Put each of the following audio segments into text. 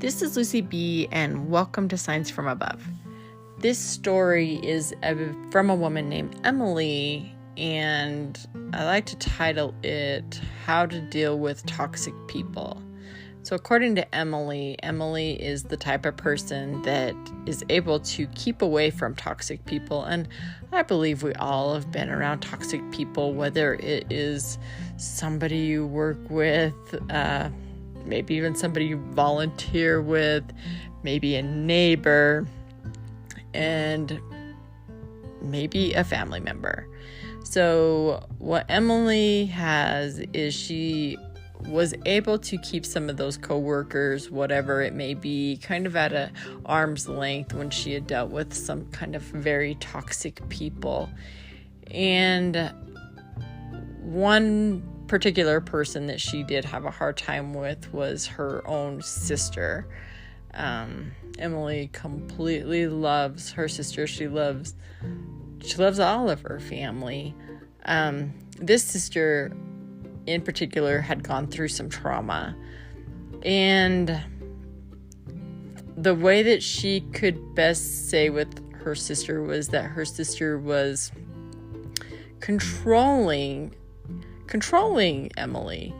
This is Lucy B, and welcome to Signs from Above. This story is from a woman named Emily, and I like to title it, How to Deal with Toxic People. So according to Emily is the type of person that is able to keep away from toxic people, and I believe we all have been around toxic people, whether it is somebody you work with, maybe even somebody you volunteer with, maybe a neighbor, and maybe a family member. So what Emily has is she was able to keep some of those coworkers, whatever it may be, kind of at an arm's length when she had dealt with some kind of very toxic people. And one particular person that she did have a hard time with was her own sister. Emily completely loves her sister. She loves all of her family. This sister in particular had gone through some trauma, and the way that she could best say with her sister was that her sister was controlling Emily,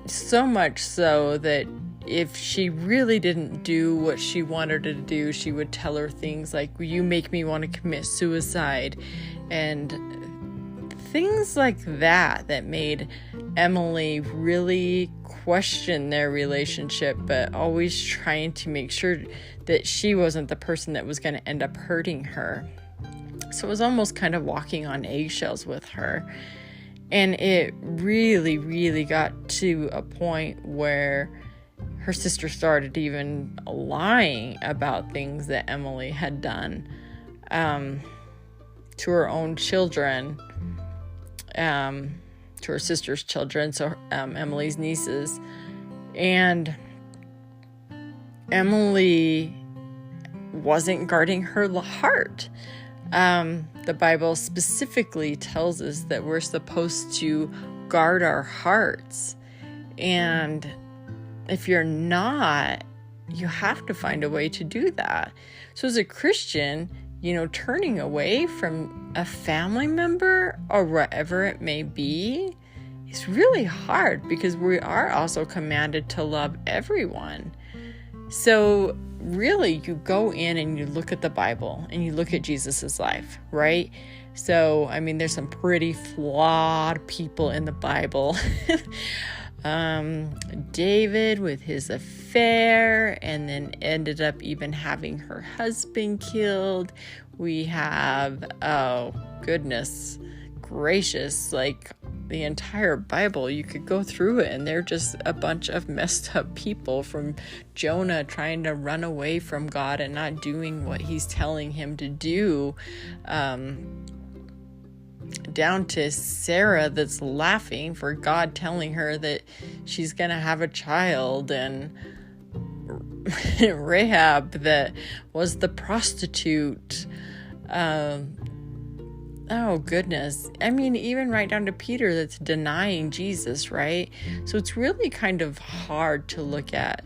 so much so that if she really didn't do what she wanted her to do, she would tell her things like, "You make me want to commit suicide," and things like that made Emily really question their relationship, but always trying to make sure that she wasn't the person that was going to end up hurting her. So it was almost kind of walking on eggshells with her. And it really, really got to a point where her sister started even lying about things that Emily had done to her own children, to her sister's children, so Emily's nieces. And Emily wasn't guarding her heart. The Bible specifically tells us that we're supposed to guard our hearts. And if you're not, you have to find a way to do that. So as a Christian, turning away from a family member or whatever it may be is really hard, because we are also commanded to love everyone. So really, you go in and you look at the Bible and you look at Jesus's life, right? So, there's some pretty flawed people in the Bible. David with his affair, and then ended up even having her husband killed. We have, oh goodness gracious, like the entire Bible, you could go through it and they're just a bunch of messed up people, from Jonah trying to run away from God and not doing what he's telling him to do, down to Sarah that's laughing for God telling her that she's gonna have a child, and Rahab that was the prostitute. Oh goodness. Even right down to Peter that's denying Jesus, right? So it's really kind of hard to look at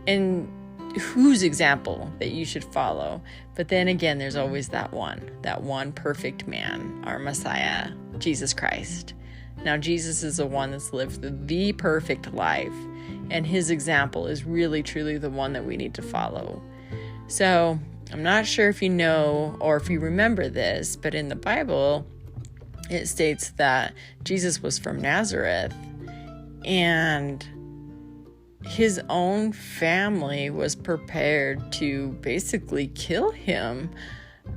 and whose example that you should follow. But then again, there's always that one perfect man, our Messiah, Jesus Christ. Now, Jesus is the one that's lived the perfect life, and his example is really, truly the one that we need to follow. So I'm not sure if you know or if you remember this, but in the Bible, it states that Jesus was from Nazareth, and his own family was prepared to basically kill him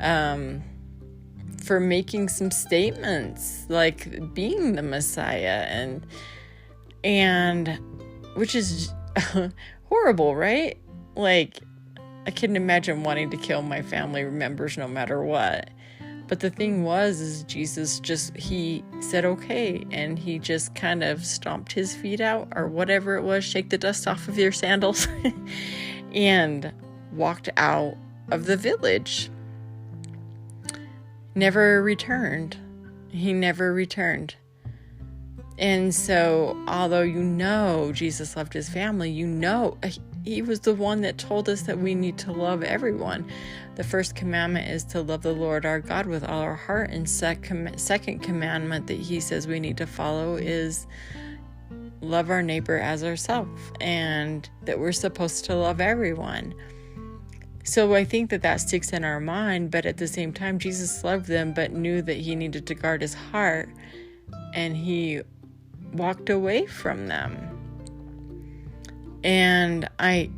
for making some statements like being the Messiah, and which is horrible, right? Like, I couldn't imagine wanting to kill my family members no matter what. But the thing is Jesus he said okay, and he just kind of stomped his feet out, or whatever it was, shake the dust off of your sandals, and walked out of the village. He never returned. And so, although Jesus loved his family, he was the one that told us that we need to love everyone. The first commandment is to love the Lord our God with all our heart. And second commandment that he says we need to follow is love our neighbor as ourselves, and that we're supposed to love everyone. So I think that sticks in our mind, but at the same time, Jesus loved them, but knew that he needed to guard his heart, and he walked away from them. And I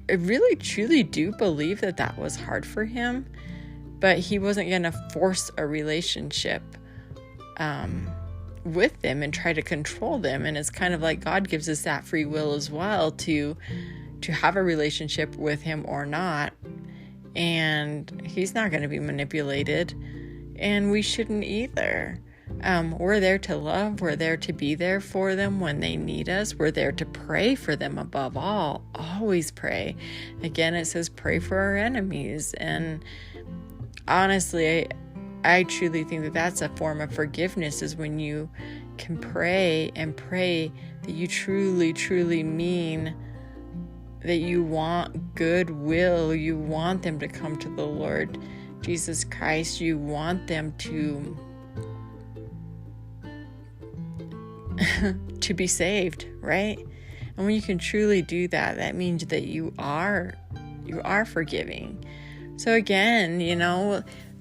really truly do believe that was hard for him, but he wasn't going to force a relationship with them and try to control them. And it's kind of like God gives us that free will as well to have a relationship with him or not. And he's not going to be manipulated, and we shouldn't either. We're there to love. We're there to be there for them when they need us. We're there to pray for them above all. Always pray. Again, it says pray for our enemies. And honestly, I truly think that that's a form of forgiveness, is when you can pray and pray that you truly, truly mean that you want goodwill. You want them to come to the Lord Jesus Christ. You want them to be saved, right? And when you can truly do that, that means that you are forgiving. So again,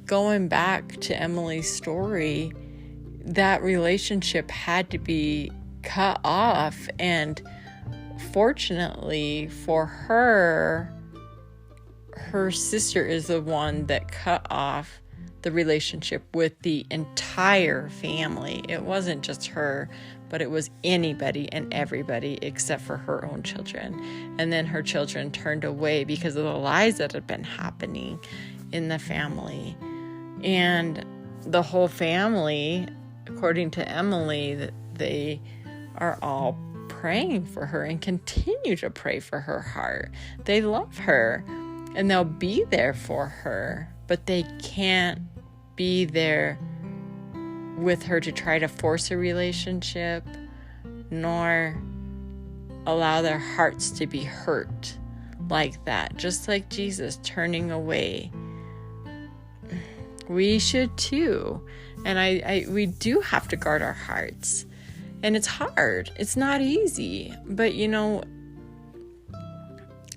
going back to Emily's story, that relationship had to be cut off. And fortunately for her sister is the one that cut off the relationship with the entire family. It wasn't just her, but it was anybody and everybody except for her own children. And then her children turned away because of the lies that had been happening in the family. And the whole family, according to Emily, they are all praying for her and continue to pray for her heart. They love her and they'll be there for her, but they can't be there with her to try to force a relationship, nor allow their hearts to be hurt like that. Just like Jesus turning away, we should too. And we do have to guard our hearts. And it's hard. It's not easy. But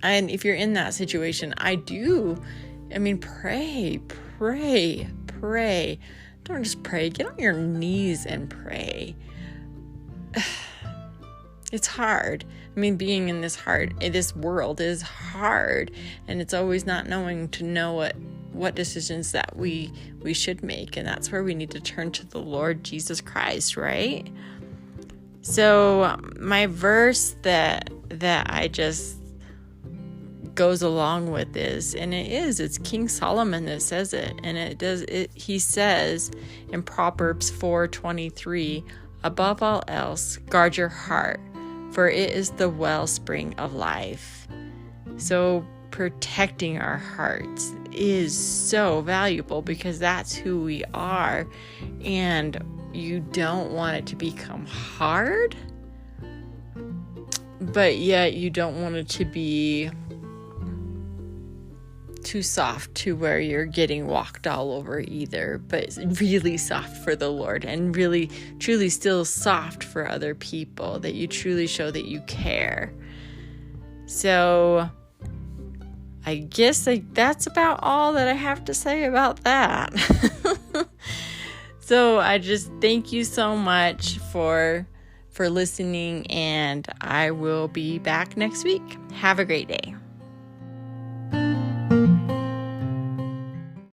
and if you're in that situation, pray. Don't just pray. Get on your knees and pray. It's hard. Being in this world is hard. And it's always not knowing to know what decisions that we should make. And that's where we need to turn to the Lord Jesus Christ, right? So my verse that I just goes along with this, and it's King Solomon that says it, and he says in Proverbs 4:23, above all else, guard your heart, for it is the wellspring of life. So protecting our hearts is so valuable, because that's who we are, and you don't want it to become hard, but yet you don't want it to be too soft to where you're getting walked all over either, but it's really soft for the Lord, and really truly still soft for other people, that you truly show that you care. So I guess that's about all that I have to say about that. So I just thank you so much for listening, and I will be back next week. Have a great day.